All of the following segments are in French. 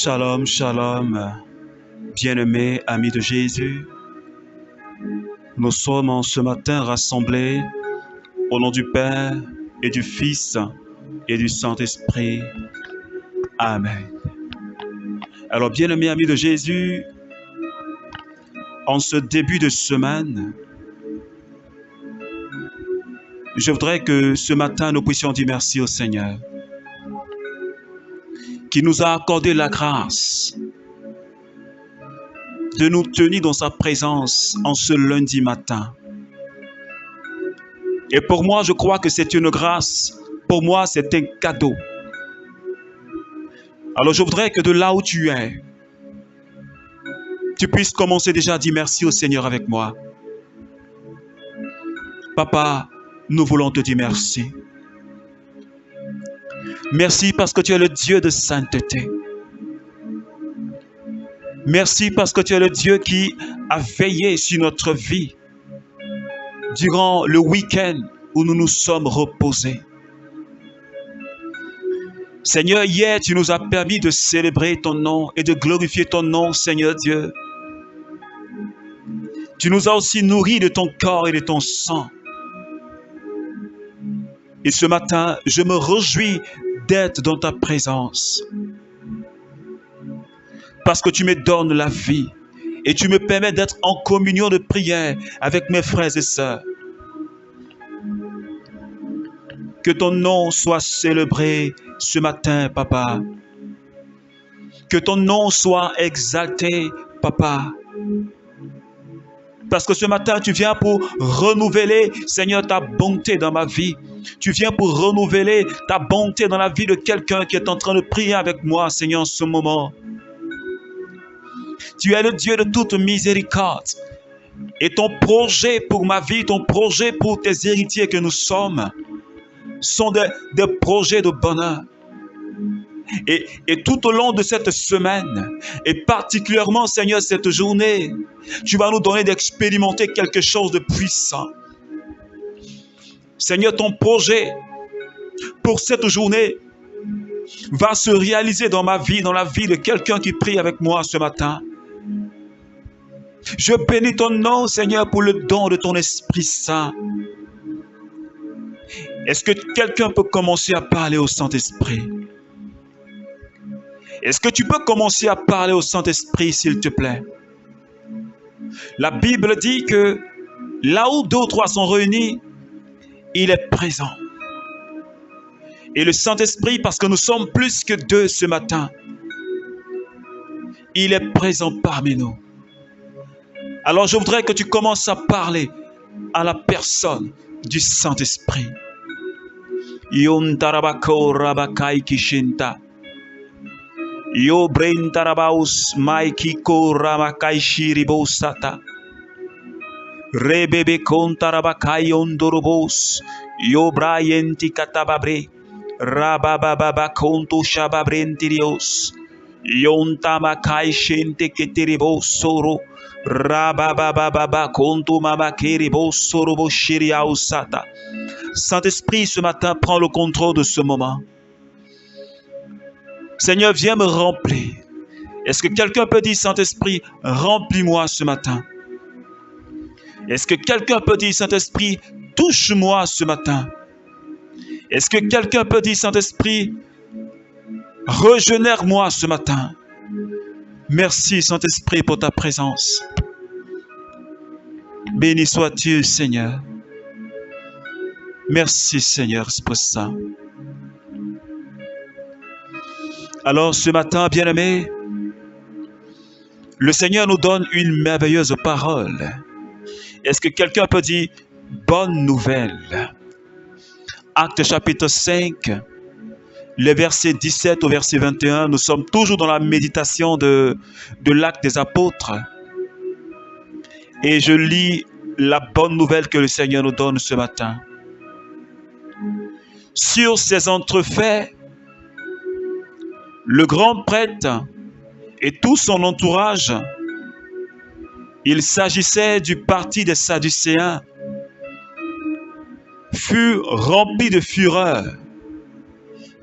Shalom, shalom, bien-aimés amis de Jésus. Nous sommes en ce matin rassemblés au nom du Père et du Fils et du Saint-Esprit. Amen. Alors, bien-aimés amis de Jésus, en ce début de semaine, je voudrais que ce matin nous puissions dire merci au Seigneur qui nous a accordé la grâce de nous tenir dans sa présence en ce lundi matin. Et pour moi, je crois que c'est une grâce. Pour moi, c'est un cadeau. Alors, je voudrais que de là où tu es, tu puisses commencer déjà à dire merci au Seigneur avec moi. Papa, nous voulons te dire merci. Merci parce que tu es le Dieu de sainteté. Merci parce que tu es le Dieu qui a veillé sur notre vie durant le week-end où nous nous sommes reposés. Seigneur, hier, tu nous as permis de célébrer ton nom et de glorifier ton nom, Seigneur Dieu. Tu nous as aussi nourris de ton corps et de ton sang. Et ce matin, je me réjouis d'être dans ta présence. Parce que tu me donnes la vie et tu me permets d'être en communion de prière avec mes frères et sœurs. Que ton nom soit célébré ce matin, Papa. Que ton nom soit exalté, Papa. Parce que ce matin, tu viens pour renouveler, Seigneur, ta bonté dans ma vie. Tu viens pour renouveler ta bonté dans la vie de quelqu'un qui est en train de prier avec moi, Seigneur, en ce moment. Tu es le Dieu de toute miséricorde. Et ton projet pour ma vie, ton projet pour tes héritiers que nous sommes, sont des projets de bonheur. Et tout au long de cette semaine, et particulièrement, Seigneur, cette journée, tu vas nous donner d'expérimenter quelque chose de puissant. Seigneur, ton projet pour cette journée va se réaliser dans ma vie, dans la vie de quelqu'un qui prie avec moi ce matin. Je bénis ton nom, Seigneur, pour le don de ton Esprit Saint. Est-ce que quelqu'un peut commencer à parler au Saint-Esprit? Est-ce que tu peux commencer à parler au Saint-Esprit, s'il te plaît? La Bible dit que là où 2 ou 3 sont réunis, il est présent. Et le Saint-Esprit, parce que nous sommes plus que 2 ce matin, il est présent parmi nous. Alors je voudrais que tu commences à parler à la personne du Saint-Esprit. Yontarabako rabakai kishinta. Yo brain tarabaus maikiko ramakai shiribosata. Rebebe kontarabakai ondorobos. Yo brayenti katababre. Rabababa konto shababrentirios. Yontamakai shente ketiribosoro. Rabababa konto mamakiribosoro boshiriausata. Saint-Esprit, ce matin, prends le contrôle de ce moment. Seigneur, viens me remplir. Est-ce que quelqu'un peut dire, Saint-Esprit, remplis-moi ce matin? Est-ce que quelqu'un peut dire, Saint-Esprit, touche-moi ce matin? Est-ce que quelqu'un peut dire, Saint-Esprit, régénère-moi ce matin? Merci, Saint-Esprit, pour ta présence. Béni sois-tu, Seigneur. Merci, Seigneur, pour ça. Alors, ce matin, bien-aimés, le Seigneur nous donne une merveilleuse parole. Est-ce que quelqu'un peut dire bonne nouvelle? Actes chapitre 5, le verset 17 au verset 21, nous sommes toujours dans la méditation de l'acte des apôtres. Et je lis la bonne nouvelle que le Seigneur nous donne ce matin. Sur ces entrefaits, le grand prêtre et tout son entourage, il s'agissait du parti des Sadducéens, fut rempli de fureur.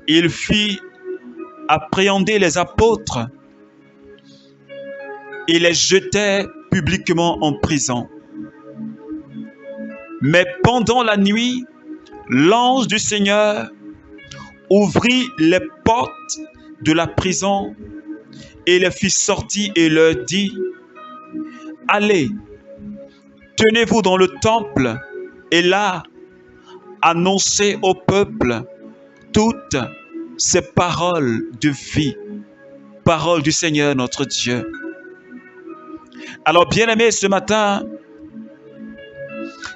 Il fit appréhender les apôtres et les jetait publiquement en prison. Mais pendant la nuit, l'ange du Seigneur ouvrit les portes de la prison et les fit sortir et leur dit: allez, tenez-vous dans le temple et là, annoncez au peuple toutes ces paroles de vie, paroles du Seigneur notre Dieu. Alors, bien-aimés, ce matin,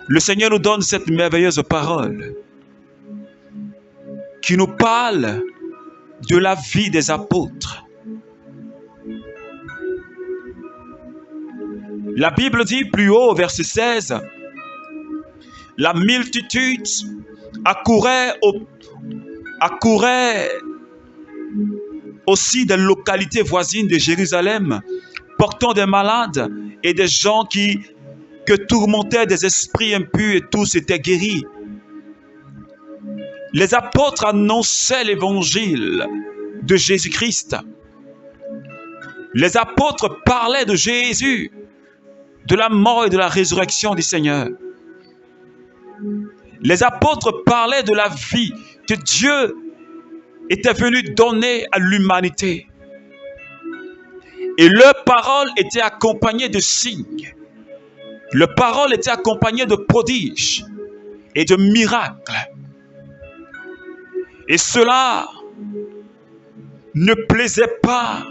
le Seigneur nous donne cette merveilleuse parole qui nous parle de la vie des apôtres. La Bible dit plus haut, verset 16, la multitude accourait aussi des localités voisines de Jérusalem, portant des malades et des gens que tourmentaient des esprits impurs, et tous étaient guéris. Les apôtres annonçaient l'évangile de Jésus-Christ. Les apôtres parlaient de Jésus, de la mort et de la résurrection du Seigneur. Les apôtres parlaient de la vie que Dieu était venu donner à l'humanité. Et leurs paroles étaient accompagnées de signes. Leurs paroles étaient accompagnées de prodiges et de miracles. Et cela ne plaisait pas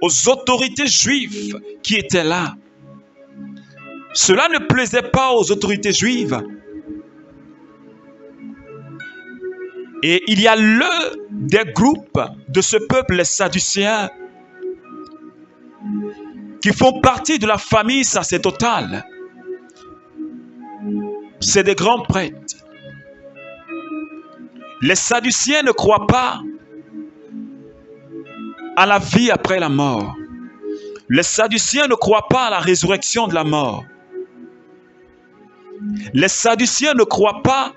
aux autorités juives qui étaient là. Cela ne plaisait pas aux autorités juives. Et il y a des groupes de ce peuple, les Sadducéens, qui font partie de la famille sacerdotale. C'est des grands prêtres. Les Sadducéens ne croient pas à la vie après la mort. Les Sadducéens ne croient pas à la résurrection de la mort. Les Sadducéens ne croient pas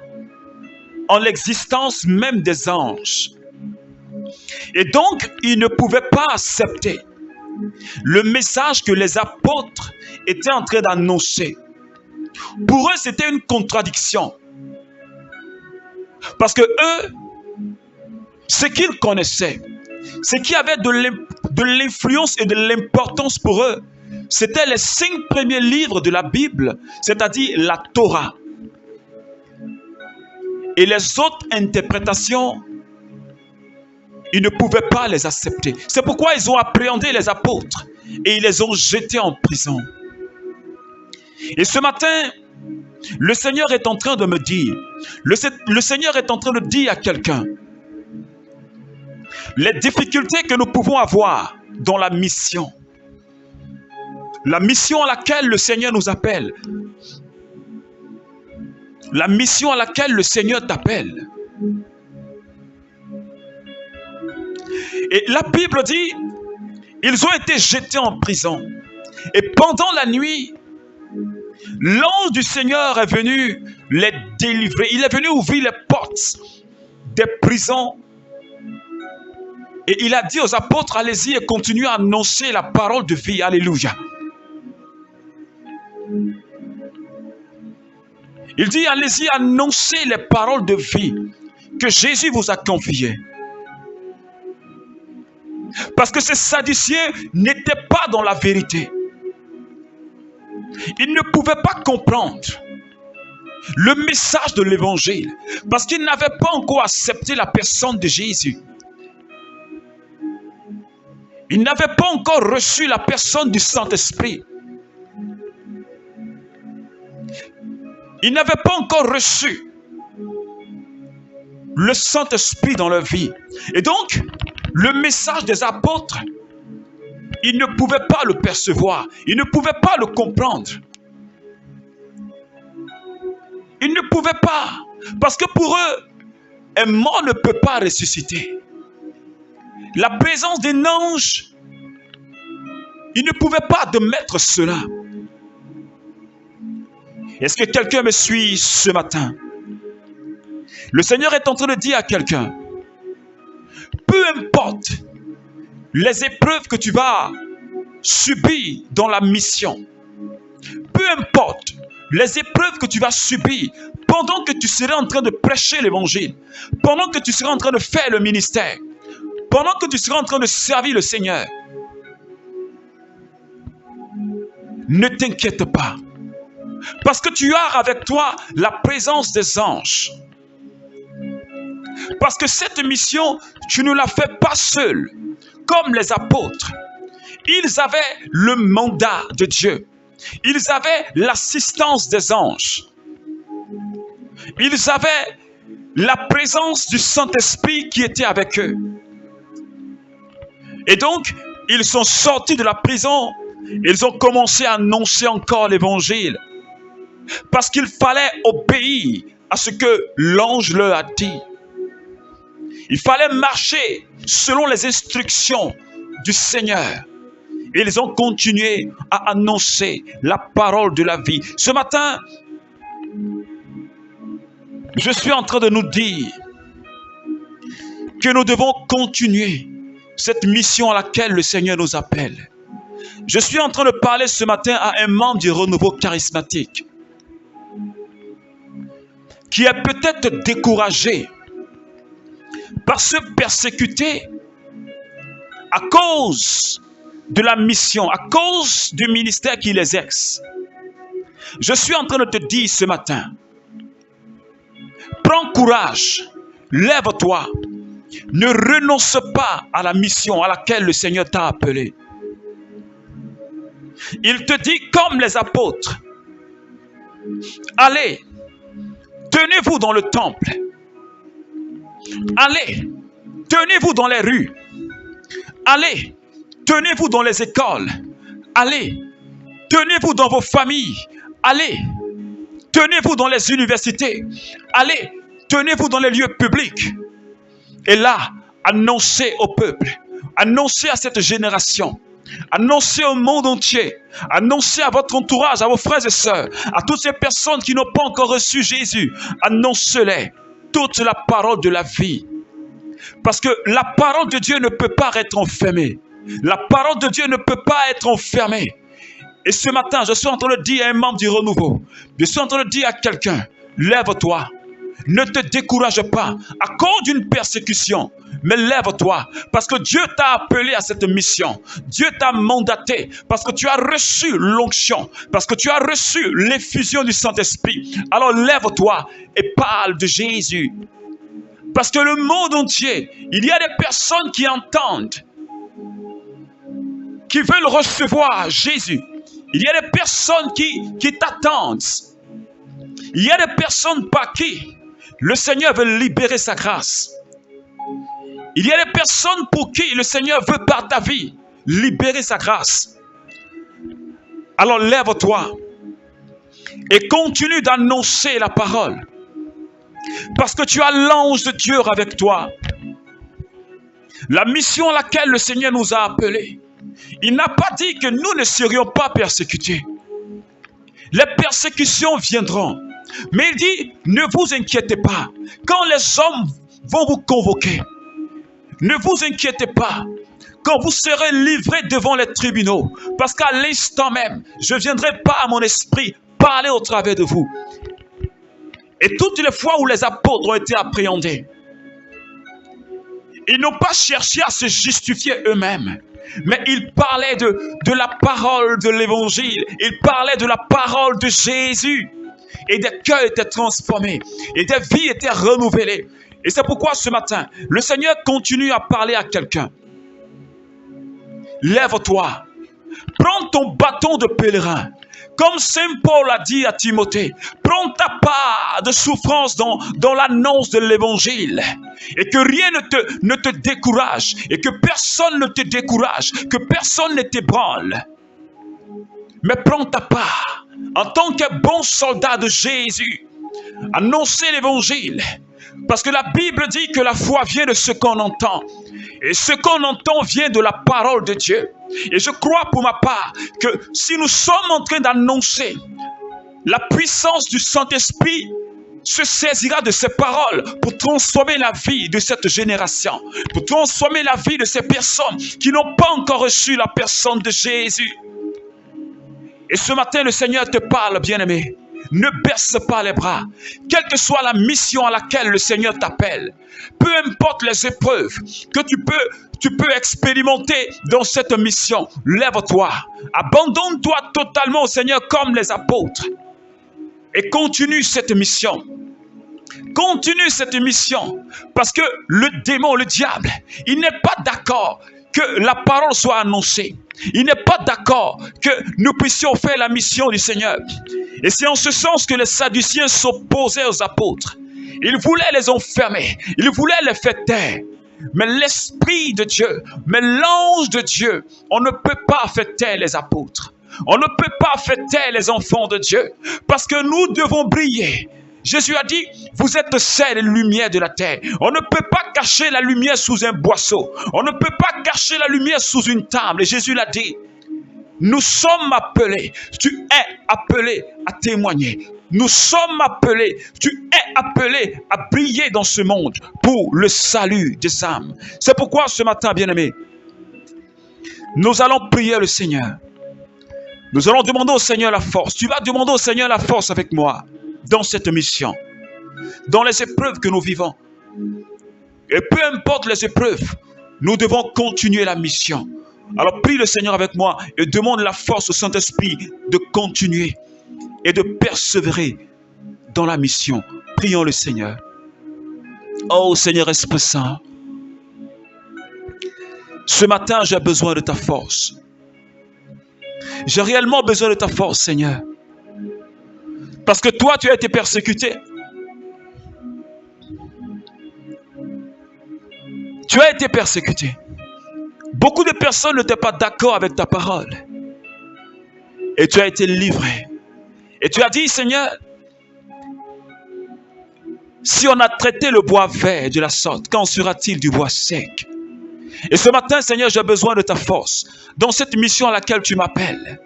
en l'existence même des anges. Et donc, ils ne pouvaient pas accepter le message que les apôtres étaient en train d'annoncer. Pour eux, c'était une contradiction. Parce que eux, ce qu'ils connaissaient, ce qui avait de l'influence et de l'importance pour eux, c'était les 5 premiers livres de la Bible, c'est-à-dire la Torah. Et les autres interprétations, ils ne pouvaient pas les accepter. C'est pourquoi ils ont appréhendé les apôtres et ils les ont jetés en prison. Et ce matin, le Seigneur est en train de me dire, le Seigneur est en train de dire à quelqu'un, les difficultés que nous pouvons avoir dans la mission à laquelle le Seigneur nous appelle, la mission à laquelle le Seigneur t'appelle. Et la Bible dit, ils ont été jetés en prison. Et pendant la nuit, l'ange du Seigneur est venu les délivrer. Il est venu ouvrir les portes des prisons. Et il a dit aux apôtres, allez-y et continuez à annoncer la parole de vie. Alléluia. Il dit, allez-y, annoncez les paroles de vie que Jésus vous a confiées. Parce que ces Sadducéens n'étaient pas dans la vérité. Ils ne pouvaient pas comprendre le message de l'évangile. Parce qu'ils n'avaient pas encore accepté la personne de Jésus. Ils n'avaient pas encore reçu la personne du Saint-Esprit. Ils n'avaient pas encore reçu le Saint-Esprit dans leur vie. Et donc, le message des apôtres, ils ne pouvaient pas le percevoir. Ils ne pouvaient pas le comprendre. Ils ne pouvaient pas. Parce que pour eux, un mort ne peut pas ressusciter. La présence d'un ange, ils ne pouvaient pas admettre cela. Est-ce que quelqu'un me suit ce matin? Le Seigneur est en train de dire à quelqu'un, peu importe les épreuves que tu vas subir dans la mission, peu importe les épreuves que tu vas subir pendant que tu seras en train de prêcher l'évangile, pendant que tu seras en train de faire le ministère, pendant que tu seras en train de servir le Seigneur, ne t'inquiète pas. Parce que tu as avec toi la présence des anges. Parce que cette mission, tu ne la fais pas seul, comme les apôtres. Ils avaient le mandat de Dieu. Ils avaient l'assistance des anges. Ils avaient la présence du Saint-Esprit qui était avec eux. Et donc, ils sont sortis de la prison. Ils ont commencé à annoncer encore l'évangile. Parce qu'il fallait obéir à ce que l'ange leur a dit. Il fallait marcher selon les instructions du Seigneur. Et ils ont continué à annoncer la parole de la vie. Ce matin, je suis en train de nous dire que nous devons continuer cette mission à laquelle le Seigneur nous appelle. Je suis en train de parler ce matin à un membre du renouveau charismatique qui est peut-être découragé par se persécuter à cause de la mission, à cause du ministère qu'il exerce. Je suis en train de te dire ce matin, prends courage, lève-toi, ne renonce pas à la mission à laquelle le Seigneur t'a appelé. Il te dit comme les apôtres, allez, tenez-vous dans le temple, allez, tenez-vous dans les rues, allez, tenez-vous dans les écoles, allez, tenez-vous dans vos familles, allez, tenez-vous dans les universités, allez, tenez-vous dans les lieux publics. Et là, annoncez au peuple, annoncez à cette génération, annoncez au monde entier, annoncez à votre entourage, à vos frères et sœurs, à toutes ces personnes qui n'ont pas encore reçu Jésus, annoncez-les toute la parole de la vie. Parce que la parole de Dieu ne peut pas être enfermée. La parole de Dieu ne peut pas être enfermée. Et ce matin, je suis en train de dire à un membre du renouveau, je suis en train de dire à quelqu'un, lève-toi, ne te décourage pas à cause d'une persécution, mais lève-toi parce que Dieu t'a appelé à cette mission. Dieu t'a mandaté parce que tu as reçu l'onction, parce que tu as reçu l'effusion du Saint-Esprit. Alors lève-toi et parle de Jésus. Parce que le monde entier, il y a des personnes qui entendent, qui veulent recevoir Jésus. Il y a des personnes qui t'attendent. Il y a des personnes par qui le Seigneur veut libérer sa grâce. Il y a des personnes pour qui le Seigneur veut par ta vie libérer sa grâce. Alors lève-toi et continue d'annoncer la parole. Parce que tu as l'ange de Dieu avec toi. La mission à laquelle le Seigneur nous a appelés. Il n'a pas dit que nous ne serions pas persécutés. Les persécutions viendront. Mais il dit, ne vous inquiétez pas. Quand les hommes vont vous convoquer, ne vous inquiétez pas. Quand vous serez livrés devant les tribunaux, parce qu'à l'instant même, je viendrai par mon esprit parler au travers de vous. Et toutes les fois où les apôtres ont été appréhendés, ils n'ont pas cherché à se justifier eux-mêmes. Mais ils parlaient de la parole de l'évangile. Ils parlaient de la parole de Jésus. Et des cœurs étaient transformés. Et des vies étaient renouvelées. Et c'est pourquoi ce matin, le Seigneur continue à parler à quelqu'un. Lève-toi. Prends ton bâton de pèlerin. Comme Saint Paul a dit à Timothée, prends ta part de souffrance dans l'annonce de l'évangile. Et que rien ne te décourage. Et que personne ne te décourage. Que personne ne t'ébranle. Mais prends ta part. En tant que bon soldat de Jésus. Annoncer l'évangile. Parce que la Bible dit que la foi vient de ce qu'on entend. Et ce qu'on entend vient de la parole de Dieu. Et je crois pour ma part que si nous sommes en train d'annoncer la puissance du Saint-Esprit se saisira de ces paroles pour transformer la vie de cette génération, pour transformer la vie de ces personnes qui n'ont pas encore reçu la personne de Jésus. Et ce matin, le Seigneur te parle, bien-aimé. Ne baisse pas les bras. Quelle que soit la mission à laquelle le Seigneur t'appelle, peu importe les épreuves que tu peux expérimenter dans cette mission, lève-toi. Abandonne-toi totalement au Seigneur comme les apôtres. Et continue cette mission. Continue cette mission. Parce que le démon, le diable, il n'est pas d'accord que la parole soit annoncée. Il n'est pas d'accord que nous puissions faire la mission du Seigneur. Et c'est en ce sens que les Sadduciens s'opposaient aux apôtres. Ils voulaient les enfermer. Ils voulaient les faire taire. Mais l'Esprit de Dieu, mais l'ange de Dieu, on ne peut pas faire taire les apôtres. On ne peut pas faire taire les enfants de Dieu. Parce que nous devons briller. Jésus a dit, vous êtes sel et lumière de la terre. On ne peut pas cacher la lumière sous un boisseau. On ne peut pas cacher la lumière sous une table. Et Jésus l'a dit. Nous sommes appelés, tu es appelé à témoigner. Nous sommes appelés, tu es appelé à briller dans ce monde pour le salut des âmes. C'est pourquoi ce matin, bien-aimés, nous allons prier le Seigneur. Nous allons demander au Seigneur la force. Tu vas demander au Seigneur la force avec moi dans cette mission, dans les épreuves que nous vivons. Et peu importe les épreuves, nous devons continuer la mission. Alors prie le Seigneur avec moi et demande la force au Saint-Esprit de continuer et de persévérer dans la mission. Prions le Seigneur. Oh Seigneur Esprit Saint, ce matin j'ai besoin de ta force. J'ai réellement besoin de ta force, Seigneur. Parce que toi, tu as été persécuté. Tu as été persécuté. Beaucoup de personnes n'étaient pas d'accord avec ta parole. Et tu as été livré. Et tu as dit, Seigneur, si on a traité le bois vert de la sorte, qu'en sera-t-il du bois sec? Et ce matin, Seigneur, j'ai besoin de ta force dans cette mission à laquelle tu m'appelles.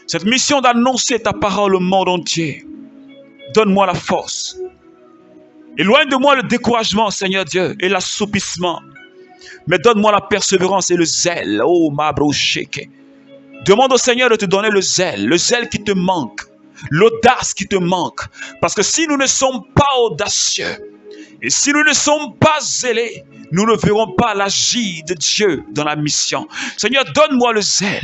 Cette mission d'annoncer ta parole au monde entier. Donne-moi la force. Éloigne de moi le découragement, Seigneur Dieu, et l'assoupissement. Mais donne-moi la persévérance et le zèle. Oh, ma brocheke. Demande au Seigneur de te donner le zèle qui te manque, l'audace qui te manque. Parce que si nous ne sommes pas audacieux, et si nous ne sommes pas zélés, nous ne verrons pas l'agir de Dieu dans la mission. Seigneur, donne-moi le zèle,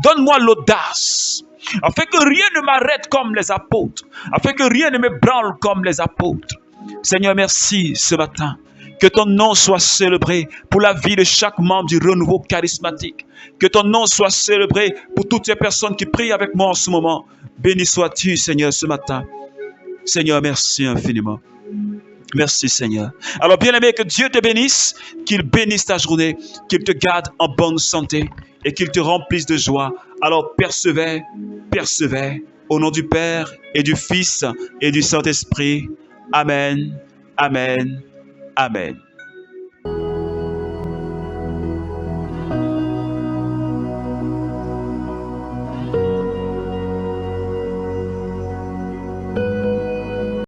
donne-moi l'audace, afin que rien ne m'arrête comme les apôtres, afin que rien ne me branle comme les apôtres. Seigneur, merci ce matin. Que ton nom soit célébré pour la vie de chaque membre du renouveau charismatique. Que ton nom soit célébré pour toutes ces personnes qui prient avec moi en ce moment. Béni sois-tu, Seigneur, ce matin. Seigneur, merci infiniment. Merci, Seigneur. Alors, bien-aimé, que Dieu te bénisse, qu'il bénisse ta journée, qu'il te garde en bonne santé et qu'il te remplisse de joie. Alors, persévère, persévère, au nom du Père et du Fils et du Saint-Esprit. Amen, amen. Amen.